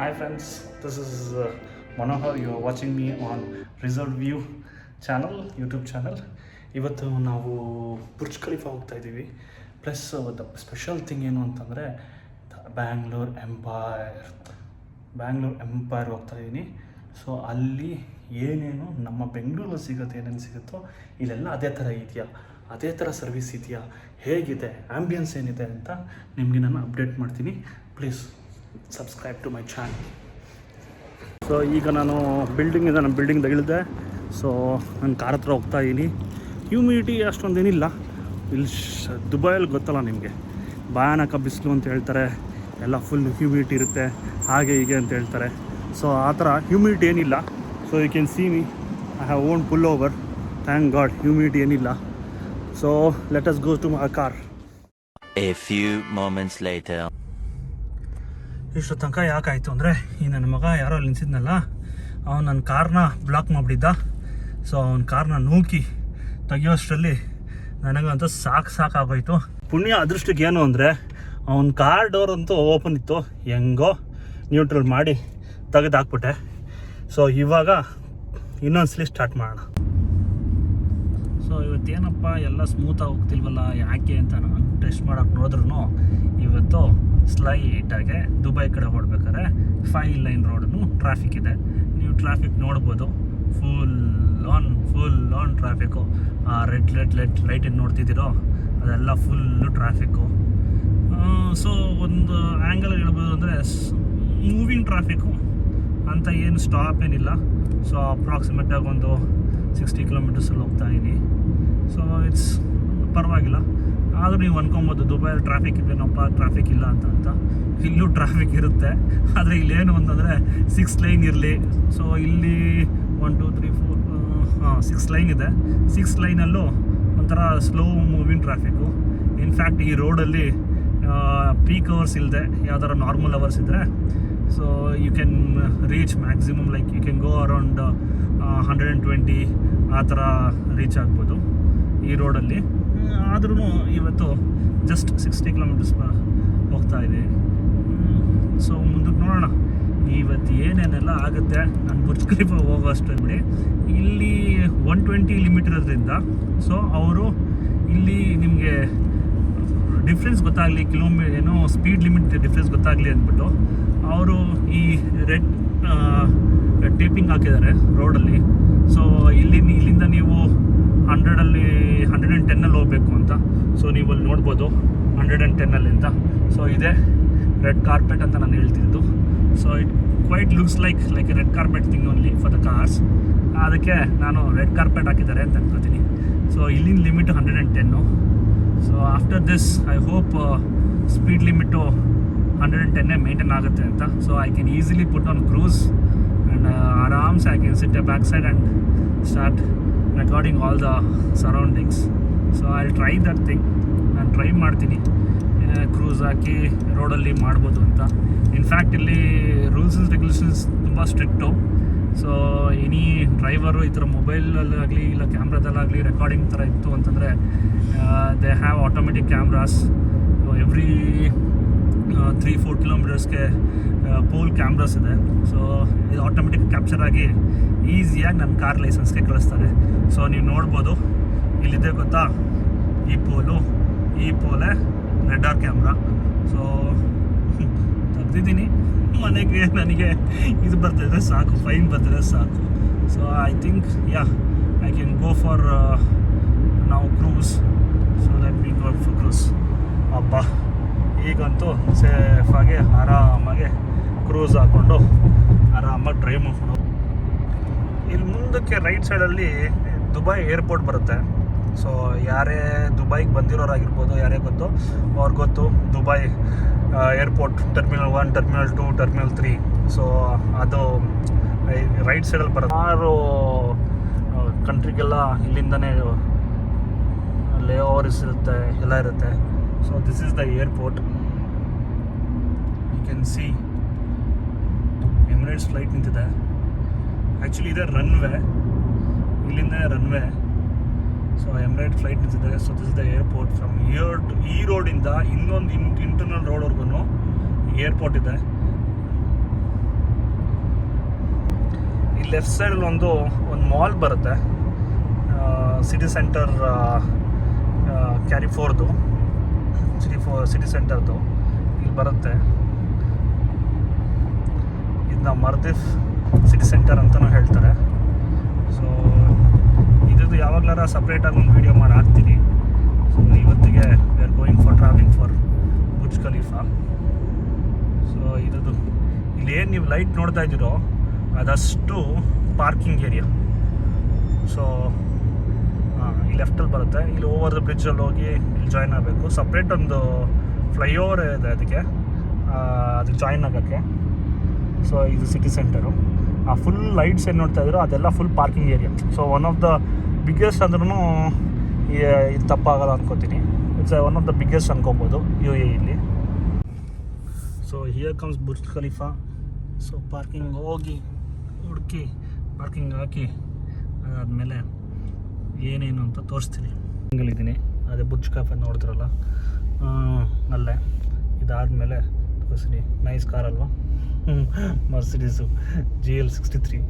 Hi friends, this is Manohar. You are watching me on Resort View channel, YouTube channel. ಇವತ್ತು ನಾವು Burj Khalifa ಹೋಗ್ತಾ ಇದ್ದೀವಿ. Plus the special thing ಏನು ಅಂತಂದರೆ Bangalore empire ಹೋಗ್ತಾ ಇದ್ದೀನಿ. ಸೊ ಅಲ್ಲಿ ಏನೇನು ನಮ್ಮ ಬೆಂಗಳೂರಲ್ಲಿ ಸಿಗುತ್ತೆ, ಏನೇನು ಸಿಗುತ್ತೋ ಇಲ್ಲೆಲ್ಲ ಅದೇ ಥರ ಇದೆಯಾ, ಅದೇ ಥರ ಸರ್ವಿಸ್ ಇದೆಯಾ, ಹೇಗಿದೆ, ಆ್ಯಂಬಿಯನ್ಸ್ ಏನಿದೆ ಅಂತ ನಿಮಗೆ ನಾನು ಅಪ್ಡೇಟ್ ಮಾಡ್ತೀನಿ. Please subscribe to my channel. So ಈಗ ನಾನು ನಮ್ಮ ಬಿಲ್ಡಿಂಗ್ ಇಳಿದೆ. ಸೊ ನಾನು ಕಾರ್ ಹತ್ರ ಹೋಗ್ತಾ ಇದ್ದೀನಿ. ಹ್ಯೂಮಿಡಿಟಿ ಅಷ್ಟೊಂದೇನಿಲ್ಲ ಇಲ್ಲಿ. ದುಬೈಯಲ್ಲಿ ಗೊತ್ತಲ್ಲ ನಿಮಗೆ, ಭಯಾನಕ ಬಿಸಿಲು ಅಂತ ಹೇಳ್ತಾರೆ, ಎಲ್ಲ ಫುಲ್ ಹ್ಯೂಮಿಡಿಟಿ ಇರುತ್ತೆ, ಹಾಗೆ ಹೀಗೆ ಅಂತ ಹೇಳ್ತಾರೆ. ಸೊ ಆ ಥರ ಹ್ಯೂಮಿಡಿಟಿ ಏನಿಲ್ಲ. So you can see me, I have on pullover, thank God. Humidity ಏನಿಲ್ಲ. So let us go to my car. A few moments later. ಇಷ್ಟು ತನಕ ಯಾಕಾಯಿತು ಅಂದರೆ, ಈ ನನ್ನ ಮಗ ಯಾರೋ ಅಲ್ಲಿ ನಿಲ್ಸಿದ್ನಲ್ಲ, ಅವನು ನನ್ನ ಕಾರ್ನ ಬ್ಲಾಕ್ ಮಾಡಿಬಿಟ್ಟಿದ್ದ. ಸೊ ಅವನ ಕಾರ್ನ ನೂಕಿ ತೆಗಿಯೋಷ್ಟರಲ್ಲಿ ನನಗಂತೂ ಸಾಕಾಗೋಯ್ತು. ಪುಣ್ಯ ಅದೃಷ್ಟಕ್ಕೆ ಏನು ಅಂದರೆ ಅವನ ಕಾರ್ ಡೋರ್ ಅಂತೂ ಓಪನ್ ಇತ್ತು, ಹೆಂಗೋ ನ್ಯೂಟ್ರಲ್ ಮಾಡಿ ತೆಗೆದಾಕ್ಬಿಟ್ಟೆ. ಸೊ ಇವಾಗ ಇನ್ನೊಂದ್ಸಲಿ ಸ್ಟಾರ್ಟ್ ಮಾಡೋಣ. ಸೊ ಇವತ್ತೇನಪ್ಪ ಎಲ್ಲ ಸ್ಮೂತಾಗಿ ಹೋಗ್ತಿಲ್ವಲ್ಲ, ಯಾಕೆ ಅಂತ ನಾನು ಟೆಸ್ಟ್ ಮಾಡೋಕೆ ನೋಡಿದ್ರು, ಇವತ್ತು ಸ್ಲೈಟಾಗೆ ದುಬೈ ಕಡೆ ಹೊಡ್ಬೇಕಾದ್ರೆ 5 ಲೈನ್ ರೋಡನ್ನು ಟ್ರಾಫಿಕ್ ಇದೆ. ನೀವು ಟ್ರಾಫಿಕ್ ನೋಡ್ಬೋದು, ಫುಲ್ ಆನ್ ಟ್ರಾಫಿಕ್ಕು. ಆ ರೆಡ್ ಲೈಟ್ ಏನು ನೋಡ್ತಿದ್ದೀರೋ ಅದೆಲ್ಲ ಫುಲ್ಲು ಟ್ರಾಫಿಕ್ಕು. ಸೊ ಒಂದು ಆ್ಯಂಗಲ್ ಹೇಳ್ಬೋದು ಅಂದರೆ ಮೂವಿಂಗ್ ಟ್ರಾಫಿಕ್ಕು ಅಂತ ಏನು ಸ್ಟಾಪ್ ಏನಿಲ್ಲ. ಸೊ ಅಪ್ರಾಕ್ಸಿಮೇಟಾಗಿ ಒಂದು 60 ಕಿಲೋಮೀಟರ್ಸಲ್ಲಿ ಹೋಗ್ತಾ ಇದ್ದೀನಿ. ಸೊ ಇಟ್ಸ್ ಪರವಾಗಿಲ್ಲ. ಆದರೂ ನೀವು ಅನ್ಕೊಬೋದು ದುಬೈಯಲ್ಲಿ ಟ್ರಾಫಿಕ್ ಇಲ್ವೇನಪ್ಪ, ಟ್ರಾಫಿಕ್ ಇಲ್ಲ ಅಂತ. ಇಲ್ಲೂ ಟ್ರಾಫಿಕ್ ಇರುತ್ತೆ, ಆದರೆ ಇಲ್ಲೇನು ಅಂತಂದರೆ 6 ಲೈನ್ ಇರಲಿ. ಸೊ ಇಲ್ಲಿ 1 2 3 4 6 ಲೈನ್ ಇದೆ. 6 ಲೈನಲ್ಲೂ ಒಂಥರ ಸ್ಲೋ ಮೂವಿಂಗ್ ಟ್ರಾಫಿಕ್ಕು. ಇನ್ಫ್ಯಾಕ್ಟ್ ಈ ರೋಡಲ್ಲಿ ಪೀಕ್ ಅವರ್ಸ್ ಇಲ್ಲದೆ ಯಾವ್ದಾರ ನಾರ್ಮಲ್ ಅವರ್ಸ್ ಇದ್ದರೆ, so you can reach maximum like you can go around 120 ಆ ಥರ ರೀಚ್ ಆಗ್ಬೋದು ಈ ರೋಡಲ್ಲಿ. ಆದ್ರೂ ಇವತ್ತು ಜಸ್ಟ್ 60 ಕಿಲೋಮೀಟರ್ಸ್ ಹೋಗ್ತಾ ಇದೆ. ಸೊ ಮುಂದಕ್ಕೆ ನೋಡೋಣ ಇವತ್ತು ಏನೇನೆಲ್ಲ ಆಗುತ್ತೆ. ನಾನು ಬುರ್ಜ್ ಖಲೀಫಾ ಹೋಗೋ ಅಷ್ಟು ಬಿಡಿ. ಇಲ್ಲಿ 120 ಲಿಮಿಟ್ ಇರೋದ್ರಿಂದ ಸೊ ಅವರು ಇಲ್ಲಿ ನಿಮಗೆ ಡಿಫ್ರೆನ್ಸ್ ಗೊತ್ತಾಗಲಿ, ಏನೋ ಸ್ಪೀಡ್ ಲಿಮಿಟ್ ಡಿಫ್ರೆನ್ಸ್ ಗೊತ್ತಾಗಲಿ ಅಂದ್ಬಿಟ್ಟು ಅವರು ಈ ರೆಡ್ ಟೇಪಿಂಗ್ ಹಾಕಿದ್ದಾರೆ ರೋಡಲ್ಲಿ. ಸೊ ಇಲ್ಲಿಂದ ನೀವು 110 ಹೋಗಬೇಕು ಅಂತ. ಸೊ ನೀವು ಅಲ್ಲಿ ನೋಡ್ಬೋದು 110 ಅಂತ. ಸೊ ಇದೆ ರೆಡ್ ಕಾರ್ಪೆಟ್ ಅಂತ ನಾನು ಹೇಳ್ತಿದ್ದು. So it quite looks like a red carpet thing only for the cars. ಅದಕ್ಕೆ ನಾನು ರೆಡ್ ಕಾರ್ಪೆಟ್ ಹಾಕಿದ್ದಾರೆ ಅಂತ ಅನ್ಕೋತೀನಿ. ಸೊ ಇಲ್ಲಿನ limit 110. So after this I hope speed limit 110 maintain ಆಗುತ್ತೆ ಅಂತ. So I can easily put on cruise and ಆರಾಮ್ಸೆ I can sit a back side and start recording all the surroundings. So I try that thing. ನಾನು try ಮಾಡ್ತೀನಿ cruise ಹಾಕಿ ರೋಡಲ್ಲಿ ಮಾಡ್ಬೋದು ಅಂತ. In fact ಇಲ್ಲಿ rules and regulations ತುಂಬ strict. So any driver ಈ ಥರ ಮೊಬೈಲಲ್ಲಾಗಲಿ ಇಲ್ಲ ಕ್ಯಾಮ್ರಾದಲ್ಲಾಗಲಿ ರೆಕಾರ್ಡಿಂಗ್ ಥರ ಇತ್ತು ಅಂತಂದರೆ they have automatic cameras. Every 3-4 ಕಿಲೋಮೀಟರ್ಸ್ಗೆ ಪೋಲ್ ಕ್ಯಾಮ್ರಾಸ್ ಇದೆ. ಸೊ ಇದು ಆಟೋಮೆಟಿಕ್ ಕ್ಯಾಪ್ಚರ್ ಆಗಿ ಈಸಿಯಾಗಿ ನನ್ನ ಕಾರ್ ಲೈಸೆನ್ಸ್ಗೆ ಕಳಿಸ್ತಾರೆ. ಸೊ ನೀವು ನೋಡ್ಬೋದು, ಇಲ್ಲಿದೆ ಗೊತ್ತಾ ಈ ಪೋಲೆ ರೆಡಾರ್ ಕ್ಯಾಮ್ರಾ. ಸೊ ತೆಗ್ದಿದ್ದೀನಿ. ಮನೆಗೆ ನನಗೆ ಇದು ಬರ್ತಿದ್ರೆ ಸಾಕು, ಫೈನ್ ಬರ್ತಿದ್ರೆ ಸಾಕು. So I think I can go for ನಾವು cruise. So let me go for cruise. ಅಬ್ಬ ಈಗಂತೂ ಸೇಫಾಗಿ ಆರಾಮಾಗಿ ಕ್ರೂಸ್ ಹಾಕ್ಕೊಂಡು ಆರಾಮಾಗಿ ಡ್ರೈವ್ ಮಾಡ್ಕೊಂಡು. ಇಲ್ಲಿ ಮುಂದಕ್ಕೆ ರೈಟ್ ಸೈಡಲ್ಲಿ ದುಬೈ ಏರ್ಪೋರ್ಟ್ ಬರುತ್ತೆ. ಸೊ ಯಾರೇ ದುಬೈಗೆ ಬಂದಿರೋರಾಗಿರ್ಬೋದು, ಯಾರೇ ಗೊತ್ತು ಅವ್ರಿಗೆ ಗೊತ್ತು Dubai airport terminal 1, terminal 2, terminal 3. So ಅದು ರೈಟ್ ಸೈಡಲ್ಲಿ ಬರುತ್ತೆ. 6 ಕಂಟ್ರಿಗೆಲ್ಲ ಇಲ್ಲಿಂದನೇ ಲೇ ಓವರ್ಸ್ ಇರುತ್ತೆ, ಎಲ್ಲ ಇರುತ್ತೆ. So this is the airport. You can see Emirates flight ನಿಂತಿದೆ. ಆ್ಯಕ್ಚುಲಿ ಇದೆ ರನ್ವೇ, ಇಲ್ಲಿಂದ ರನ್ವೇ. ಸೊ ಎಮಿರೇಟ್ ಫ್ಲೈಟ್ ನಿಂತಿದೆ. So this is the airport. From here to ಈ ರೋಡಿಂದ ಇನ್ನೊಂದು ಇಂಟರ್ನಲ್ ರೋಡ್ವರೆಗೂ ಏರ್ಪೋರ್ಟ್ ಇದೆ. ಲೆಫ್ಟ್ ಸೈಡಲ್ಲಿ ಒಂದು ಮಾಲ್ ಬರುತ್ತೆ, ಸಿಟಿ ಸೆಂಟರ್ ಕ್ಯಾರಿಫೋರ್ದು ಸಿಟಿ ಸೆಂಟರ್ದು ಇಲ್ಲಿ ಬರುತ್ತೆ. ಇದನ್ನ ಮರ್ದಿಫ್ ಸಿಟಿ ಸೆಂಟರ್ ಅಂತಲೂ ಹೇಳ್ತಾರೆ. ಸೊ ಇದ್ರದ್ದು ಯಾವಾಗಲಾರ ಸಪ್ರೇಟಾಗಿ ಒಂದು ವೀಡಿಯೋ ಮಾಡಿ ಹಾಕ್ತೀನಿ. ಸೊ ಇವತ್ತಿಗೆ we are going for travelling for Burj Khalifa. So ಇದ್ರದ್ದು ಇಲ್ಲಿ ಏನು ನೀವು ಲೈಟ್ ನೋಡ್ತಾ ಇದ್ದೀರೋ ಅದಷ್ಟು ಪಾರ್ಕಿಂಗ್ ಏರಿಯಾ. ಸೊ ಈ ಲೆಫ್ಟಲ್ಲಿ ಬರುತ್ತೆ. ಇಲ್ಲಿ ಓವರ್ ದ ಬ್ರಿಡ್ಜಲ್ಲಿ ಹೋಗಿ ಇಲ್ಲಿ ಜಾಯ್ನ್ ಆಗಬೇಕು. ಸಪ್ರೇಟ್ ಒಂದು ಫ್ಲೈಓವರ್ ಇದೆ ಅದಕ್ಕೆ ಜಾಯ್ನ್ ಆಗೋಕ್ಕೆ. ಸೊ ಇದು ಸಿಟಿ ಸೆಂಟರು. ಆ ಫುಲ್ ಲೈಟ್ಸ್ ಏನು ನೋಡ್ತಾ ಇದ್ದೀರೋ ಅದೆಲ್ಲ full parking area. So one of the biggest ಅಂದ್ರೂ ಇದು ತಪ್ಪಾಗಲ್ಲ ಅಂದ್ಕೋತೀನಿ. It's one of the biggest ಅನ್ಕೊಬೋದು UAE ಇಲ್ಲಿ. So here comes Burj Khalifa. So parking ಹೋಗಿ ಹುಡುಕಿ ಪಾರ್ಕಿಂಗ್ ಹಾಕಿ ಅದಾದಮೇಲೆ ಏನೇನು ಅಂತ ತೋರಿಸ್ತೀನಿ. ಸಿಂಗಲಿದ್ದೀನಿ ಅದೇ ಬುರ್ಜ್ ಖಲೀಫಾ ನೋಡಿದ್ರಲ್ಲ ಅಲ್ಲೇ. ಇದಾದಮೇಲೆ ತೋರಿಸ್ತೀನಿ. ನೈಸ್ ಕಾರ್ ಅಲ್ವಾ, ಮರ್ಸಿಡೀಸು GL63.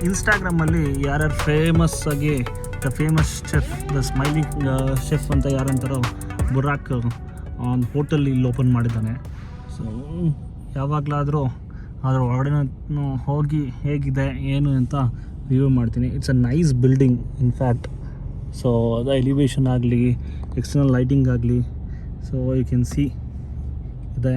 ಇನ್ಸ್ಟಾಗ್ರಾಮಲ್ಲಿ ಯಾರ್ಯಾರು ಫೇಮಸ್ ಆಗಿ the famous chef, the smiling chef ಅಂತ ಯಾರಂತಾರೋ ಬುರಾಕ್ ಒಂದು ಹೋಟೆಲ್ ಇಲ್ಲಿ ಓಪನ್ ಮಾಡಿದ್ದಾನೆ. ಸೊ ಯಾವಾಗಲಾದರೂ ಅದರ ಒಳಗಡೆ ಹೋಗಿ ಹೇಗಿದೆ ಏನು ಅಂತ ರಿವ್ಯೂ ಮಾಡ್ತೀನಿ. It's a nice building in fact. So ಅದು ಎಲಿವೇಶನ್ ಆಗಲಿ, ಎಕ್ಸ್ಟರ್ನಲ್ ಲೈಟಿಂಗ್ ಆಗಲಿ, ಸೊ ಯು ಕ್ಯಾನ್ ಸಿ ಇದೆ.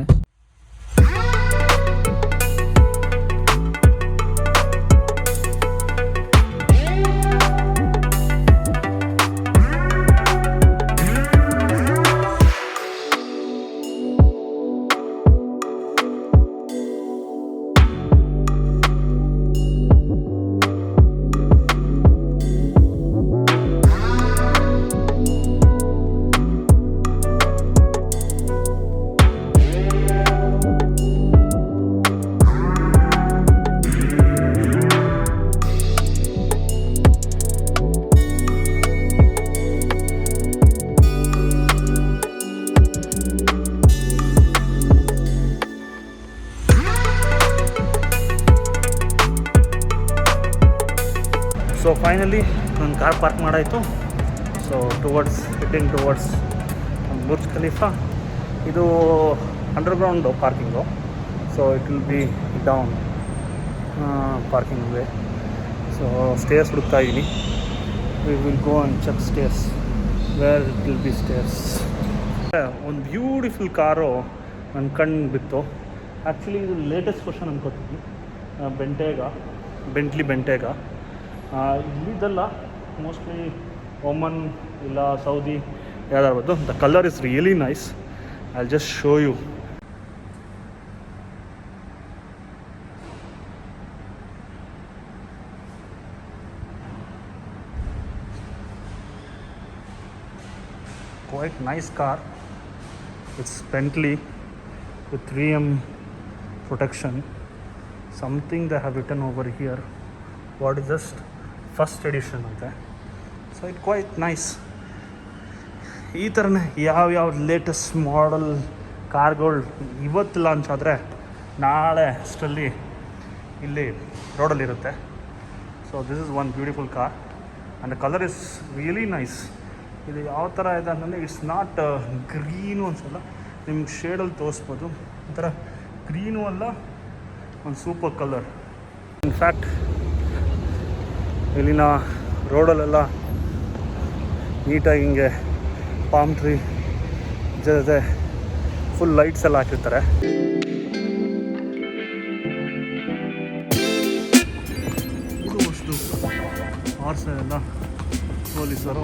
ಸೊ ಫೈನಲಿ ನನ್ನ ಕಾರ್ ಪಾರ್ಕ್ ಮಾಡಾಯಿತು. So heading towards Burj Khalifa. ಇದು underground parking. So it will be down parking way. So stairs ಹುಡುಕ್ತಾ ಇದ್ದೀನಿ. We will go and check stairs where it will be stairs. ಒಂದು beautiful car ನನ್ನ ಕಣ್ಣು ಬಿತ್ತು. Actually ಇದು latest version ಅನ್ಕೋತೀನಿ. Bentley ಇಲ್ಲಿದ್ದಲ್ಲ, mostly Oman ಇಲ್ಲ ಸೌದಿ ಯಾವ್ದಾರ್ಬೋದು. The colour is really nice. I will just show you. Quite nice car. It's Bentley with 3M protection. Something they have written over here. What is just first edition ante. So it's quite nice. ಈ ಥರನೇ ಯಾವ latest model ಕಾರ್ಗಳು ಇವತ್ತು launch ಆದರೆ ನಾಳೆ ಅಷ್ಟರಲ್ಲಿ ಇಲ್ಲಿ ರೋಡಲ್ಲಿರುತ್ತೆ. So this is one beautiful car and the colour is really nice. ಇದು ಯಾವ ಥರ ಇದೆ ಅಂತಂದರೆ ಇಟ್ಸ್ ನಾಟ್ ಗ್ರೀನು ಅನ್ಸಲ್ಲ, ನಿಮ್ಗೆ ಶೇಡಲ್ಲಿ ತೋರಿಸ್ಬೋದು. ಒಂಥರ ಗ್ರೀನು ಅಲ್ಲ, ಒಂದು ಸೂಪರ್ ಕಲರ್. ಇನ್ಫ್ಯಾಕ್ಟ್ ಇಲ್ಲಿನ ರೋಡಲ್ಲೆಲ್ಲ ನೀಟಾಗಿ ಹಿಂಗೆ ಪಾಮ್ ಟ್ರೀ ಜೊತೆ ಫುಲ್ ಲೈಟ್ಸ್ ಎಲ್ಲ ಹಾಕಿರ್ತಾರೆ. ಹಾರ್ಸ್ ಎಲ್ಲ ಪೊಲೀಸರು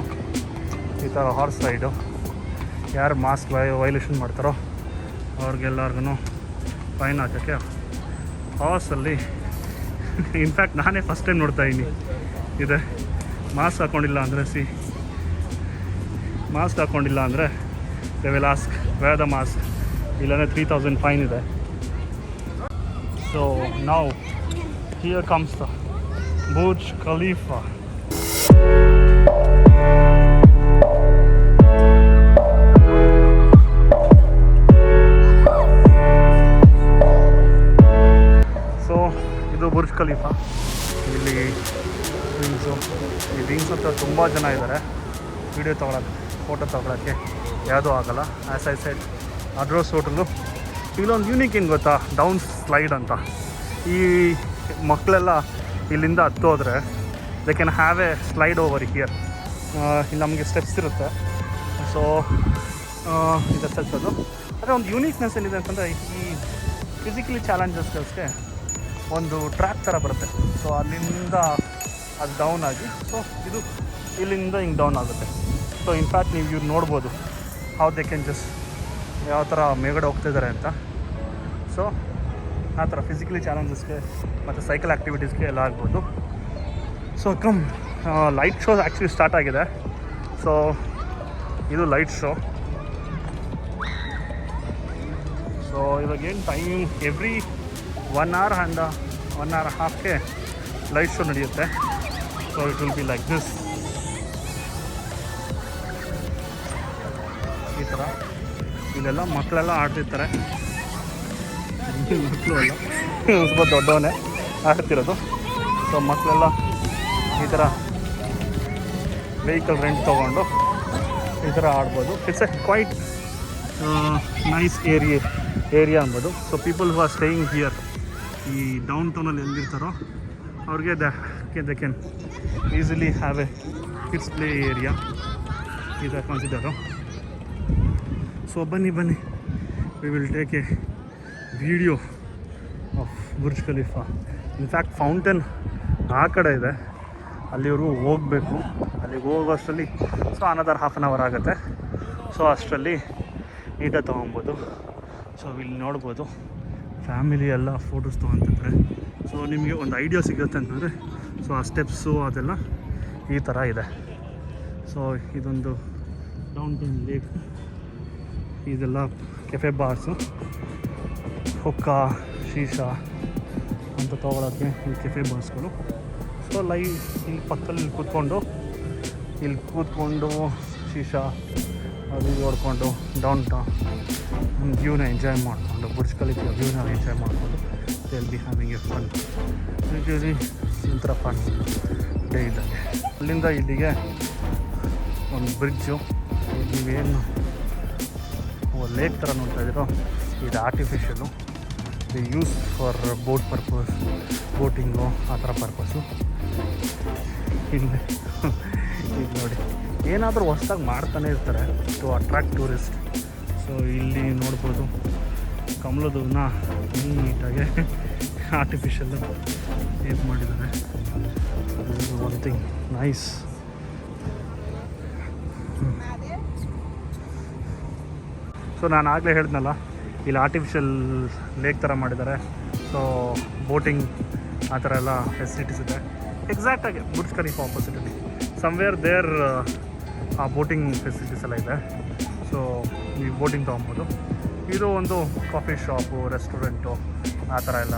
ಈ ಥರ ಹಾರ್ಸ್ ರೈಡು ಯಾರು ಮಾಸ್ಕ್ ವೈಲೇಷನ್ ಮಾಡ್ತಾರೋ ಅವ್ರಿಗೆಲ್ಲರಿಗೂ ಫೈನ್ ಹಾಕೋಕ್ಕೆ ಹಾರ್ಸಲ್ಲಿ ಇನ್ಫ್ಯಾಕ್ಟ್ ನಾನೇ ಫಸ್ಟ್ ಟೈಮ್ ನೋಡ್ತಾಯಿದ್ದೀನಿ ಇದೆ. ಮಾಸ್ಕ್ ಹಾಕ್ಕೊಂಡಿಲ್ಲ ಅಂದರೆ ಮಾಸ್ಕ್ ಹಾಕ್ಕೊಂಡಿಲ್ಲ ಅಂದರೆ they will ask wear the mask, ಇಲ್ಲಾಂದರೆ 3000 ಫೈನ್ ಇದೆ. ಸೊ ನಾವು here comes the Burj Khalifa. So ಇದು ಬುರ್ಜ್ ಖಲೀಫಾ. ಇಲ್ಲಿ ವಿಂಗ್ಸ್ ಹತ್ರ ತುಂಬ ಜನ ಇದ್ದಾರೆ. ವೀಡಿಯೋ ತೊಗೊಳಕ್ಕೆ, ಫೋಟೋ ತೊಗೊಳಕ್ಕೆ ಯಾವುದೂ ಆಗೋಲ್ಲ. As I said Address hotel. ಇಲ್ಲೊಂದು ಯೂನಿಕ್ ಏನು ಗೊತ್ತಾ, ಡೌನ್ ಸ್ಲೈಡ್ ಅಂತ. ಈ ಮಕ್ಕಳೆಲ್ಲ ಇಲ್ಲಿಂದ ಹತ್ತೋದ್ರೆ they can have a slide over here. ಇಲ್ಲಿ ನಮಗೆ ಸ್ಟೆಪ್ಸ್ ಇರುತ್ತೆ. ಸೊ ಇದು ಸಲ್ಸೋದು. ಆದರೆ ಒಂದು ಯೂನಿಕ್ನೆಸ್ ಏನಿದೆ ಅಂತಂದರೆ ಈ ಫಿಸಿಕಲಿ ಚಾಲೆಂಜಸ್ಗೆ ಒಂದು ಟ್ರ್ಯಾಕ್ ಥರ ಬರುತ್ತೆ. ಸೊ ಅಲ್ಲಿಂದ ಅದು ಡೌನ್ ಆಗಿ, ಸೊ ಇದು ಇಲ್ಲಿಂದ ಹಿಂಗೆ ಡೌನ್ ಆಗುತ್ತೆ. ಸೊ ಇನ್ಫ್ಯಾಕ್ಟ್ ನೀವು ಇವ್ರು ನೋಡ್ಬೋದು ಹೌ ದೇ ಕ್ಯಾನ್ ಜಸ್ಟ್ ಯಾವ ಥರ ಮೇಗಡೆ ಹೋಗ್ತಿದ್ದಾರೆ ಅಂತ. ಸೊ ಆ ಥರ ಫಿಸಿಕಲಿ ಚಾಲೆಂಜಸ್ಗೆ ಮತ್ತು ಸೈಕಲ್ ಆ್ಯಕ್ಟಿವಿಟೀಸ್ಗೆ ಎಲ್ಲ ಆಗ್ಬೋದು. So light show actually start ಆಗಿದೆ. ಸೊ ಇದು ಲೈಟ್ ಶೋ. ಸೊ ಇವಾಗೇನು time every 1 hour and 1 hour and a halfಗೆ ಲೈಟ್ ಶೋ ನಡೆಯುತ್ತೆ. So it will be like this. ಈ ಥರ ಇಲ್ಲೆಲ್ಲ ಮಕ್ಕಳೆಲ್ಲ ಆಡ್ತಿರ್ತಾರೆ. ಮಕ್ಕಳು ಅಲ್ಲ, ಸ್ವಲ್ಪ ದೊಡ್ಡವನೇ ಆಡ್ತಿರೋದು. ಸೊ ಮಕ್ಕಳೆಲ್ಲ ಈ ಥರ ವೆಹಿಕಲ್ ರೆಂಟ್ ತೊಗೊಂಡು ಈ ಥರ ಆಡ್ಬೋದು. It's a quite nice area ಅನ್ಬೋದು. So people who are staying here, ಈ ಡೌನ್ ಟೌನಲ್ಲಿ ಎಲ್ಲಿರ್ತಾರೋ ಅವ್ರಿಗೆ they can easily have a kids play area ಈ ಥರ ಕನ್ಸಿಡರು. ಸೊ ಬನ್ನಿ we will take a video of Burj Khalifa. In fact fountain ಆ ಕಡೆ ಇದೆ, ಅಲ್ಲಿವರೆಗೂ ಹೋಗಬೇಕು. ಅಲ್ಲಿಗೆ ಹೋಗೋಷ್ಟರಲ್ಲಿ ಸೊ ಅನದರ್ 1/2 hour ಆಗುತ್ತೆ. ಸೊ ಅಷ್ಟರಲ್ಲಿ ನೀಟಾಗಿ ತೊಗೊಬೋದು. ಸೊ ಇಲ್ಲಿ ನೋಡ್ಬೋದು ಫ್ಯಾಮಿಲಿ ಎಲ್ಲ ಫೋಟೋಸ್ ತೊಗೊತಿದ್ದಾರೆ. ಸೊ ನಿಮಗೆ ಒಂದು ಐಡಿಯಾ ಸಿಗುತ್ತೆ ಅಂತಂದರೆ ಸೊ ಆ ಸ್ಟೆಪ್ಸು ಅದೆಲ್ಲ ಈ ಥರ ಇದೆ. ಸೊ ಇದೊಂದು ಡೌನ್ ಟೌನ್ ಲೇಕ್. ಇದೆಲ್ಲ ಕೆಫೆ ಬಾರ್ಸು, ಹುಕ್ಕಾ, ಶೀಶಾ ಅಂತ ತೊಗೊಳಕ್ಕೆ ಈ ಕೆಫೆ ಬಾರ್ಸ್ಗಳು. ಸೊ ಇಲ್ಲಿ ಪಕ್ಕದಲ್ಲಿ ಇಲ್ಲಿ ಕೂತ್ಕೊಂಡು ಶೀಶಾ ಅದು ಹೊಡ್ಕೊಂಡು ಡೌನ್ ಟೌನ್ ವ್ಯೂನ ಎಂಜಾಯ್ ಮಾಡಿಕೊಂಡು, ಬುರ್ಜ್ ಖಲೀಫಾ ವ್ಯೂನ ಎಂಜಾಯ್ ಮಾಡಿಕೊಂಡು they will be having A fun. Usually ಒಂಥರ ಫನ್ ಡೇ ಇದ್ದಂಗೆ. ಅಲ್ಲಿಂದ ಇಲ್ಲಿಗೆ ಒಂದು ಬ್ರಿಡ್ಜು. ನೀವೇನು ಲೇಕ್ ಥರ ನೋಡ್ತಾ ಇದ್ದೀರೋ ಇದು ಆರ್ಟಿಫಿಷಿಯಲು. ಇದು use for boat purpose, boating ಆ ಥರ ಪರ್ಪಸ್ಸು. ಇಲ್ಲಿ ಈಗ ನೋಡಿ ಏನಾದರೂ ಹೊಸ್ದಾಗಿ ಮಾಡ್ತಾನೆ ಇರ್ತಾರೆ ಟು ಅಟ್ರಾಕ್ಟ್ ಟೂರಿಸ್ಟ್. ಸೊ ಇಲ್ಲಿ ನೋಡ್ಬೋದು ಕಮಲದನ್ನ ನೀಟಾಗೆ ಆರ್ಟಿಫಿಷಿಯಲ್ ಇದು ಮಾಡಿದ್ದಾರೆ. One thing nice. ಸೊ ನಾನು ಆಗಲೇ ಹೇಳಿದ್ನಲ್ಲ ಇಲ್ಲಿ ಆರ್ಟಿಫಿಷಿಯಲ್ ಲೇಕ್ ಥರ ಮಾಡಿದ್ದಾರೆ. ಸೊ ಬೋಟಿಂಗ್ ಆ ಥರ ಎಲ್ಲ ಫೆಸಿಲಿಟೀಸ್ ಇದೆ. ಎಕ್ಸಾಕ್ಟಾಗಿ ಬುರ್ಜ್ ಖಲೀಫಾ ಆಪೋಸಿಟಲ್ಲಿ ಸಮ್ವೇರ್ ದೇರ್ ಆ ಬೋಟಿಂಗ್ ಫೆಸಿಲಿಟೀಸ್ ಎಲ್ಲ ಇದೆ. ಸೊ ನೀವು ಬೋಟಿಂಗ್ ತೊಗೊಬೋದು. ಇದು ಒಂದು ಕಾಫಿ ಶಾಪು, ರೆಸ್ಟೋರೆಂಟು ಆ ಥರ ಎಲ್ಲ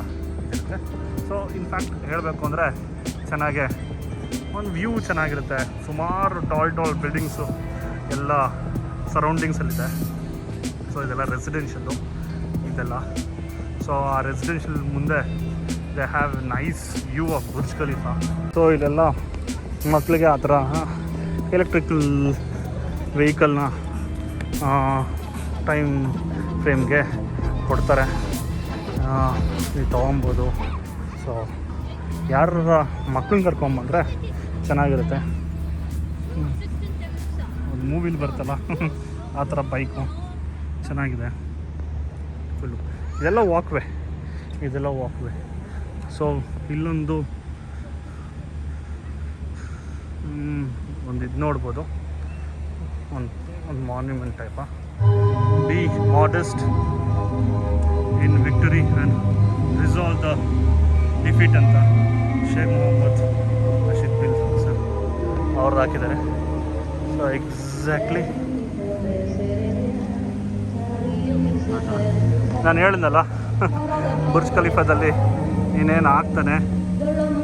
ಇರುತ್ತೆ. ಸೊ ಇನ್ಫ್ಯಾಕ್ಟ್ ಹೇಳಬೇಕು ಅಂದರೆ ಚೆನ್ನಾಗೆ ಒಂದು ವ್ಯೂ ಚೆನ್ನಾಗಿರುತ್ತೆ. ಸುಮಾರು ಟಾಲ್ ಬಿಲ್ಡಿಂಗ್ಸು ಎಲ್ಲ ಸರೌಂಡಿಂಗ್ಸಲ್ಲಿದೆ. ಸೊ ಇದೆಲ್ಲ ರೆಸಿಡೆನ್ಷಿಯಲ್ಲು ಇದೆಲ್ಲ. ಸೊ ಆ ರೆಸಿಡೆನ್ಷಿಯಲ್ ಮುಂದೆ they have nice view of Burj Khalifa. So ಇದೆಲ್ಲ ಮಕ್ಕಳಿಗೆ ಆ ಥರ ಎಲೆಕ್ಟ್ರಿಕಲ್ ವೆಹಿಕಲ್ನ ಟೈಮ್ ಫ್ರೇಮ್ಗೆ ಕೊಡ್ತಾರೆ, ನೀವು ತೊಗೊಬೋದು. ಸೊ ಯಾರ ಮಕ್ಕಳನ್ನ ಕರ್ಕೊಂಬಂದರೆ ಚೆನ್ನಾಗಿರುತ್ತೆ. ಒಂದು ಮೂವಿಲಿ ಬರ್ತಲ್ಲ ಆ ಥರ ಬೈಕು ಚೆನ್ನಾಗಿದೆ ಫುಲ್ಲು. ಇದೆಲ್ಲ ವಾಕ್ವೇ. ಸೊ ಇಲ್ಲೊಂದು ಒಂದು ಇದು ನೋಡ್ಬೋದು, ಒಂದು monument type. B modest in victory and resolve the defeat ಅಂತ ಶೇಖ್ ಮೊಹಮ್ಮದ್ ರಶೀದ್ ಬಿನ್ ಸರ್ ಅವ್ರದ್ದು ಹಾಕಿದ್ದಾರೆ. ಸೊ ಎಕ್ಸಾಕ್ಟ್ಲಿ ನಾನು ಹೇಳಿದ್ನಲ್ಲ ಬುರ್ಜ್ ಖಲೀಫಾದಲ್ಲಿ ಇನ್ನೇನು ಆಗ್ತಾನೆ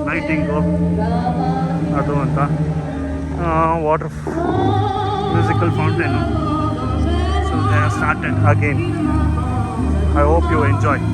ಲೈಟಿಂಗು ಅದು ಅಂತ. Water musical fountain. So they have started again. I hope you enjoy.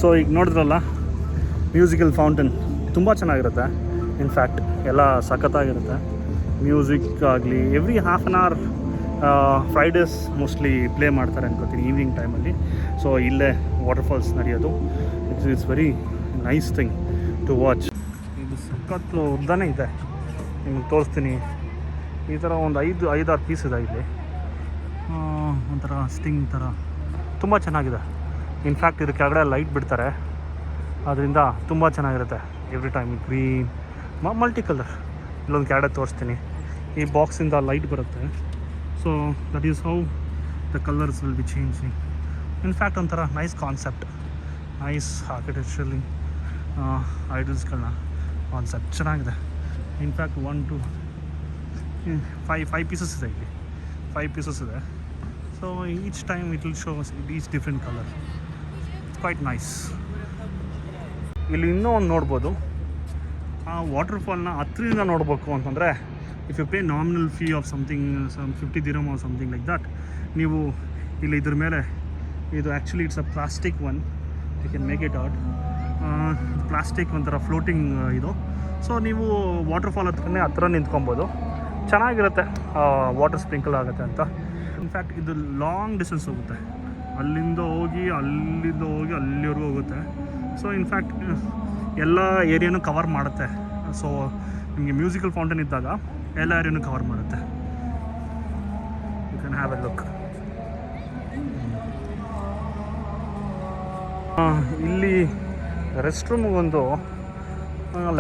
So ಈಗ ನೋಡಿದ್ರಲ್ಲ ಮ್ಯೂಸಿಕಲ್ ಫೌಂಟೇನ್ ತುಂಬ ಚೆನ್ನಾಗಿರುತ್ತೆ. ಇನ್ಫ್ಯಾಕ್ಟ್ ಎಲ್ಲ ಸಖತ್ತಾಗಿರುತ್ತೆ. ಮ್ಯೂಸಿಕ್ ಆಗಲಿ every half an hour Fridays mostly play ಮಾಡ್ತಾರೆ ಅನ್ಕೋತೀನಿ ಈವ್ನಿಂಗ್ ಟೈಮಲ್ಲಿ. ಸೊ ಇಲ್ಲೇ ವಾಟರ್ಫಾಲ್ಸ್ ನಡೆಯೋದು. It's very nice thing to watch. ಇದು ಸಖತ್ತು ಉದ್ದನೇ ಇದೆ, ನಿಮಗೆ ತೋರಿಸ್ತೀನಿ. ಈ ಥರ ಒಂದು 5-6 ಪೀಸ್ ಇದೆ ಇಲ್ಲಿ. ಒಂಥರ ಸ್ಟಿಂಗ್ ಥರ ತುಂಬ ಚೆನ್ನಾಗಿದೆ. ಇನ್ಫ್ಯಾಕ್ಟ್ ಇದು ಕೆಳಗಡೆ ಲೈಟ್ ಬಿಡ್ತಾರೆ, ಅದರಿಂದ ತುಂಬ ಚೆನ್ನಾಗಿರುತ್ತೆ. Every time green multi colour. ಇಲ್ಲೊಂದು ಕೆಳಗಡೆ ತೋರಿಸ್ತೀನಿ. ಈ ಬಾಕ್ಸಿಂದ ಲೈಟ್ ಬರುತ್ತೆ. So that is how the colours will be changing. In fact ಒಂಥರ ನೈಸ್ ಕಾನ್ಸೆಪ್ಟ್, ನೈಸ್ ಆರ್ಕಿಟೆಕ್ಚರಲಿ ಐಡಲ್ಸ್ಗಳನ್ನ ಕಾನ್ಸೆಪ್ಟ್ ಚೆನ್ನಾಗಿದೆ. ಇನ್ಫ್ಯಾಕ್ಟ್ 1 2 5 ಪೀಸಸ್ ಇದೆ ಇಲ್ಲಿ. 5 ಪೀಸಸ್ ಇದೆ. So each time it will show each different colour. It's quite nice. ಇಲ್ಲಿ ಇನ್ನೂ ಒಂದು ನೋಡ್ಬೋದು. ಆ ವಾಟರ್ಫಾಲ್ನ ಹತ್ತಿರದಿಂದ ನೋಡಬೇಕು ಅಂತಂದರೆ if you pay nominal fee of something 50 dirham or something like that, ನೀವು ಇಲ್ಲಿ ಇದ್ರ ಮೇಲೆ ಇದು actually it's a plastic one, you can make it out. Plastic ಒಂಥರ ಫ್ಲೋಟಿಂಗ್ ಇದು. ಸೊ ನೀವು ವಾಟರ್ಫಾಲ್ ಹತ್ರ ನಿಂತ್ಕೊಬೋದು. ಚೆನ್ನಾಗಿರುತ್ತೆ, ವಾಟರ್ ಸ್ಪ್ರಿಂಕಲ್ ಆಗುತ್ತೆ ಅಂತ. ಇನ್ಫ್ಯಾಕ್ಟ್ ಇದು ಲಾಂಗ್ ಡಿಸ್ಟೆನ್ಸ್ ಹೋಗುತ್ತೆ. ಅಲ್ಲಿಂದ ಹೋಗಿ ಅಲ್ಲಿವರೆಗೂ ಹೋಗುತ್ತೆ. ಸೊ ಇನ್ಫ್ಯಾಕ್ಟ್ ಎಲ್ಲ ಏರಿಯಾನೂ ಕವರ್ ಮಾಡುತ್ತೆ. ಸೊ ನಿಮಗೆ ಮ್ಯೂಸಿಕಲ್ ಫೌಂಟೇನ್ ಇದ್ದಾಗ ಎಲ್ಲ ಏರಿಯಾನೂ ಕವರ್ ಮಾಡುತ್ತೆ. You can have a look. ಇಲ್ಲಿ ರೆಸ್ಟ್ ರೂಮ್ಗೊಂದು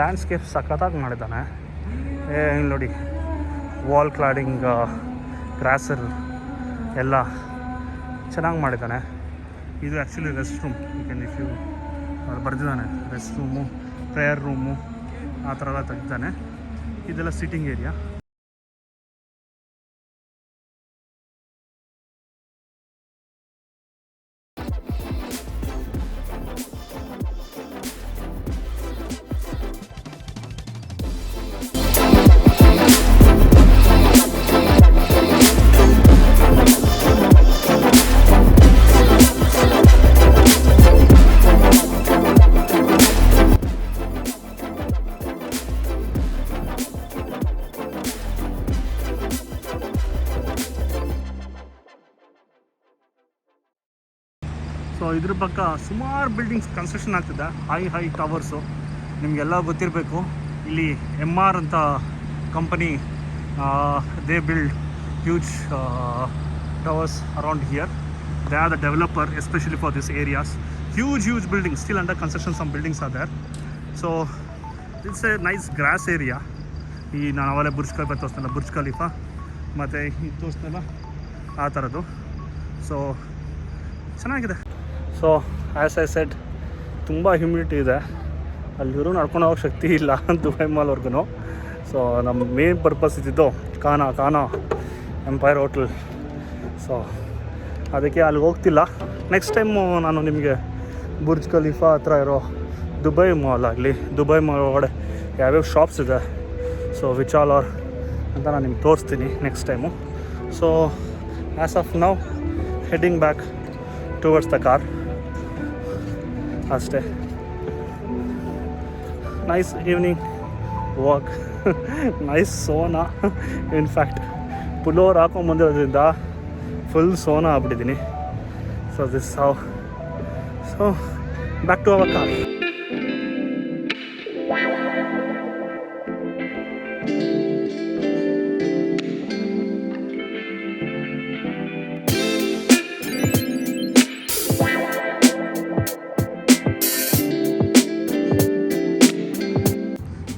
ಲ್ಯಾಂಡ್ಸ್ಕೇಪ್ ಸಖತ್ತಾಗಿ ಮಾಡಿದ್ದಾನೆ. ಇಲ್ಲಿ ನೋಡಿ, ವಾಲ್ ಕ್ಲಾಡಿಂಗ್, ಗ್ರಾಸರ್ ಎಲ್ಲ ಚೆನ್ನಾಗಿ ಮಾಡಿದ್ದಾನೆ. ಇದು actually rest room. You can if you ಅಲ್ಲಿ ಬರ್ದಿದ್ದಾನೆ ರೆಸ್ಟ್ ರೂಮು, ಪ್ರೇಯರ್ ರೂಮು ಆ ಥರ ಎಲ್ಲ ತೆಗ್ದಾನೆ. ಇದೆಲ್ಲ ಸಿಟ್ಟಿಂಗ್ ಏರಿಯಾ. ಸೊ ಇದ್ರ ಪಕ್ಕ ಸುಮಾರು ಬಿಲ್ಡಿಂಗ್ಸ್ ಕನ್ಸ್ಟ್ರಕ್ಷನ್ ಆಗ್ತಿದೆ, ಹೈ ಟವರ್ಸು. ನಿಮಗೆಲ್ಲ ಗೊತ್ತಿರಬೇಕು, ಇಲ್ಲಿ MR ಅಂತ company they build huge towers around here. They are the developer especially for this areas. huge buildings still under construction. Some buildings are there. So it's a nice grass area. ಈ ನಾನು ಅವಾಗಲೇ Burj Khalifa ತೋರಿಸ್ತಲ್ಲ, Burj Khalifa ಮತ್ತು ಇದು ತೋರಿಸ್ತಲ್ಲ ಆ ಥರದ್ದು. So ಚೆನ್ನಾಗಿದೆ. So as I said, ತುಂಬ humidity ಇದೆ. ಅಲ್ಲಿವರು ನಡ್ಕೊಂಡು ಹೋಗೋ ಶಕ್ತಿ ಇಲ್ಲ ದುಬೈ ಮಾಲ್ವರೆಗೂ. ಸೊ ನಮ್ಮ ಮೇನ್ ಪರ್ಪಸ್ ಇದ್ದಿದ್ದು ಕಾನಾ ಎಂಪೈರ್ ಹೋಟೆಲ್. ಸೊ ಅದಕ್ಕೆ ಅಲ್ಲಿಗೆ ಹೋಗ್ತಿಲ್ಲ. ನೆಕ್ಸ್ಟ್ ಟೈಮು ನಾನು ನಿಮಗೆ ಬುರ್ಜ್ ಖಲೀಫಾ ಹತ್ರ ಇರೋ ದುಬೈ ಮಾಲ್ ಆಗಲಿ, ದುಬೈ ಮಾಲ್ ಒಳಗಡೆ ಯಾವ್ಯಾವ ಶಾಪ್ಸ್ ಇದೆ, ಸೊ ವಿಚ್ ಆಲ್ ಆರ್ ಅಂತ ನಾನು ನಿಮ್ಗೆ ತೋರಿಸ್ತೀನಿ next time. So as of now heading back towards the car ಅಷ್ಟೇ. Nice evening walk, nice sauna. In fact pullover ಹಾಕೊಂಬಂದಿರೋದ್ರಿಂದ ಫುಲ್ ಸೋನಾ ಆಗ್ಬಿಟ್ಟಿದ್ದೀನಿ. So this how. So back to our car.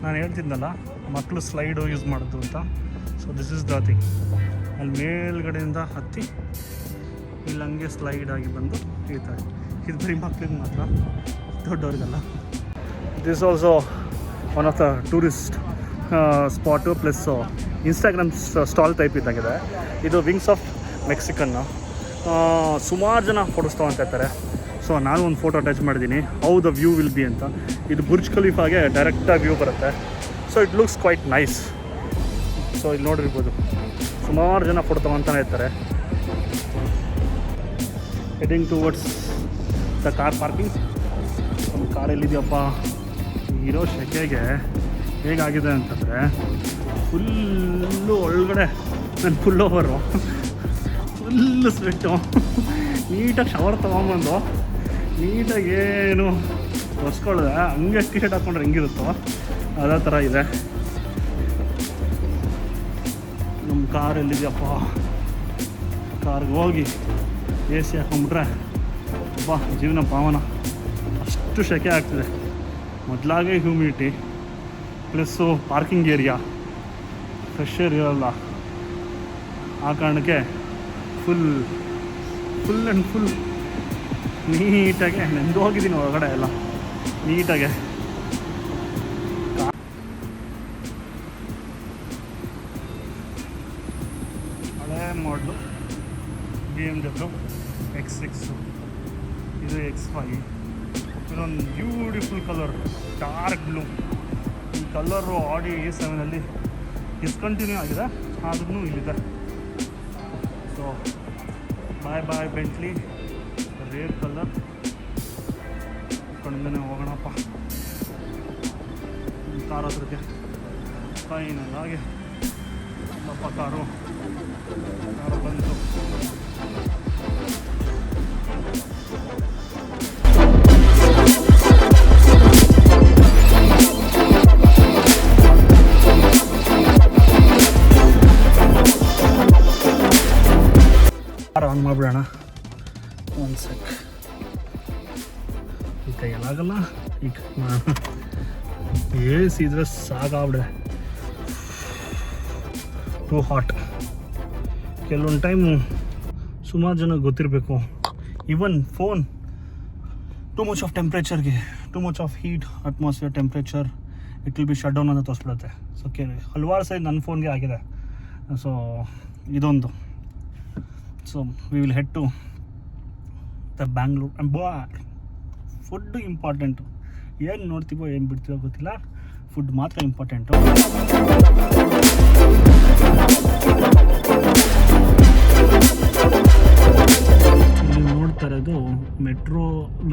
ನಾನು ಹೇಳ್ತಿದ್ನಲ್ಲ ಮಕ್ಕಳು ಸ್ಲೈಡು ಯೂಸ್ ಮಾಡೋದು ಅಂತ. So this is the thing. ಅಲ್ಲಿ ಮೇಲ್ಗಡೆಯಿಂದ ಹತ್ತಿ ಇಲ್ಲಿ ಹಂಗೆ ಸ್ಲೈಡ್ ಆಗಿ ಬಂದು ಈ ಥರ. ಇದು ಬರೀ ಮಕ್ಳಿಗೆ ಮಾತ್ರ, ದೊಡ್ಡವ್ರಿಗೆಲ್ಲ. This also one of the tourist spot plus Instagram stall type ಇದ್ದಾಗಿದೆ. ಇದು ವಿಂಗ್ಸ್ ಆಫ್ ಮೆಕ್ಸಿಕನ್ನು. ಸುಮಾರು ಜನ ಫೋಟೋಸ್ ತೊಗೊಳ್ತಾ ಇರ್ತಾರೆ. ಸೊ ನಾನು ಒಂದು ಫೋಟೋ ಅಟ್ಯಾಚ್ ಮಾಡಿದ್ದೀನಿ, how the view will be ಅಂತ. ಇದು ಬುರ್ಜ್ ಖಲೀಫಾಗೆ ಡೈರೆಕ್ಟಾಗಿ ವ್ಯೂ ಬರುತ್ತೆ. So it looks quite nice. So ಇಲ್ಲಿ ನೋಡಿರ್ಬೋದು, ಸುಮಾರು ಜನ ಫೋಟೋ ತೊಗೊತಾನೆ ಇರ್ತಾರೆ. Heading towards the car parking. ನಮ್ಮ ಕಾರ್ ಎಲ್ಲಿದೆಯಪ್ಪ, ಇರೋ ಸೆಕೆಗೆ ಹೇಗಾಗಿದೆ ಅಂತಂದರೆ ಫುಲ್ಲು ಒಳಗಡೆ ನನ್ನ ಫುಲ್ ಓವರು, ಫುಲ್ಲು ಸ್ವೆಟ್ಟು. ನೀಟಾಗಿ ಶವರ್ ತೊಗೊಂಬಂದು ನೀಟಾಗಿ ಏನು ಒರೆಸ್ಕೊಳ್ಳೋದೆ, ಹಂಗೆ ಟಿ ಶರ್ಟ್ ಹಾಕ್ಕೊಂಡ್ರೆ ಹೆಂಗಿರುತ್ತೋ ಅದೇ ಥರ ಇದೆ. ನಮ್ಮ ಕಾರ್ ಎಲ್ಲಿದೆಯಪ್ಪ, ಕಾರ್ಗೆ ಹೋಗಿ ಎ ಸಿ ಹಾಕೊಂಡ್ಬಿಟ್ರೆ ಅಬ್ಬಾ ಜೀವನ ಪಾವನ. ಅಷ್ಟು ಸೆಕೆ ಆಗ್ತಿದೆ. ಮೊದಲಾಗೆ humidity plus parking area, fresh air ಇರೋಲ್ಲ. ಆ ಕಾರಣಕ್ಕೆ ಫುಲ್ ಆ್ಯಂಡ್ ಫುಲ್ ನೀಟಾಗೆ ನೆಂದು ಹೋಗಿದ್ದೀನಿ ಹೊರಗಡೆ ಎಲ್ಲ ನೀಟಾಗೆ. ಹಳೇ ಮಾಡಲು BMW X6, ಇದು X5. ಇದೊಂದು ಬ್ಯೂಟಿಫುಲ್ ಕಲರ್, ಡಾರ್ಕ್ ಬ್ಲೂ. ಈ ಕಲರು ಆಡಿ A7ಅಲ್ಲಿ ಡಿಸ್ಕಂಟಿನ್ಯೂ ಆಗಿದೆ, ಆದ್ರೂ ಇಲ್ಲಿದೆ. So bye Bentley, rare colour. ಕಡೆಯಿಂದನೇ ಹೋಗೋಣಪ್ಪ ಕಾರ್ ಹತ್ರಕ್ಕೆ. ಫೈನಲ್ ಆಗಿ ನಮ್ಮಪ್ಪ ಕಾರು ಬಂತು. ಆನ್ ಮಾಡಿಬಿಡೋಣ ಒಂದು ಸೆಕ್. ಈ ಕೈಯಲ್ಲಾಗಲ್ಲ, ಈಗ ಏಸಿದ್ರೆ ಸಾಕಾಗ್ಬಿಡೆ, ಟೂ ಹಾಟ್. ಕೆಲವೊಂದು ಟೈಮು ಸುಮಾರು ಜನ ಗೊತ್ತಿರಬೇಕು, even phone too much of ಟೆಂಪ್ರೇಚರ್ಗೆ too much of heat atmosphere temperature it will be shut down ಅಂತ ತೋರಿಸ್ಬಿಡುತ್ತೆ. ಸೊ ಹಲವಾರು ಸರಿ ನನ್ನ ಫೋನ್ಗೆ ಆಗಿದೆ. ಸೊ ಇದೊಂದು. So we will head to the Bangalore Empire. Food important. ಏನು ನೋಡ್ತೀವೋ ಏನು ಬಿಡ್ತೀವೋ ಗೊತ್ತಿಲ್ಲ, ಫುಡ್ ಮಾತ್ರ ಇಂಪಾರ್ಟೆಂಟು. ಇಲ್ಲಿ ನೋಡ್ತಾ ಇರೋದು ಮೆಟ್ರೋ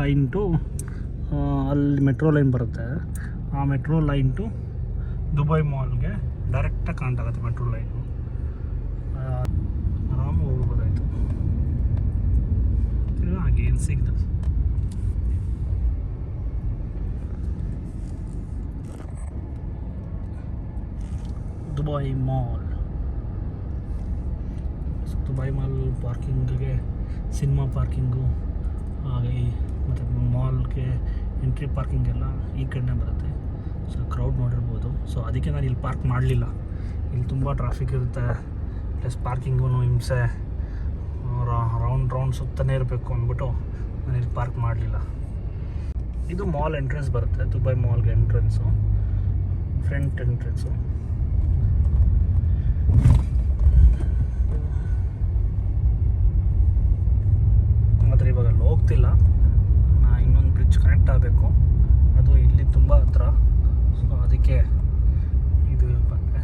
ಲೈನ್ ಟು ಅಲ್ಲಿ ಮೆಟ್ರೋ ಲೈನ್ ಬರುತ್ತೆ. ಆ ಮೆಟ್ರೋ ಲೈನ್ ಟು ದುಬೈ ಮಾಲ್ಗೆ ಡೈರೆಕ್ಟಾಗಿ ಕಾಣ್ತಾ ಆಗುತ್ತೆ ಮೆಟ್ರೋ ಲೈನು. ಆರಾಮ ಹೋಗ್ಬೋದಾಯ್ತು. ಹಾಗೆ ಏನು ಸಿಗ್ತದೆ. Dubai Mall. So Dubai Mall ಪಾರ್ಕಿಂಗಿಗೆ ಸಿನಿಮಾ ಪಾರ್ಕಿಂಗು ಹಾಗೆ ಮತ್ತು ಮಾಲ್ಗೆ ಎಂಟ್ರಿ ಪಾರ್ಕಿಂಗ್ ಎಲ್ಲ ಈ ಕಡೆನೇ ಬರುತ್ತೆ. ಸೊ ಕ್ರೌಡ್ ನೋಡಿರ್ಬೋದು. ಸೊ ಅದಕ್ಕೆ ನಾನು ಇಲ್ಲಿ ಪಾರ್ಕ್ ಮಾಡಲಿಲ್ಲ. ಇಲ್ಲಿ ತುಂಬ ಟ್ರಾಫಿಕ್ ಇರುತ್ತೆ, ಪ್ಲಸ್ ಪಾರ್ಕಿಂಗೂ ಹಿಂಸೆ, ರೌಂಡ್ ಸುತ್ತನೇ ಇರಬೇಕು ಅಂದ್ಬಿಟ್ಟು ನಾನು ಇಲ್ಲಿ ಪಾರ್ಕ್ ಮಾಡಲಿಲ್ಲ. ಇದು ಮಾಲ್ ಎಂಟ್ರೆನ್ಸ್ ಬರುತ್ತೆ, ದುಬೈ ಮಾಲ್ಗೆ ಎಂಟ್ರೆನ್ಸು, ಫ್ರಂಟ್ ಎಂಟ್ರೆನ್ಸು. ಆದರೆ ಇವಾಗ ಅಲ್ಲಿ ಹೋಗ್ತಿಲ್ಲ. ನಾನು ಇನ್ನೊಂದು ಬ್ರಿಡ್ಜ್ ಕನೆಕ್ಟ್ ಆಗಬೇಕು, ಅದು ಇಲ್ಲಿ ತುಂಬ ಹತ್ರ. ಸೊ ಅದಕ್ಕೆ ಇದು ಬಂದೆ.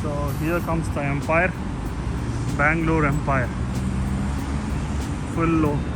So here comes the Empire, Bangalore Empire. Full low.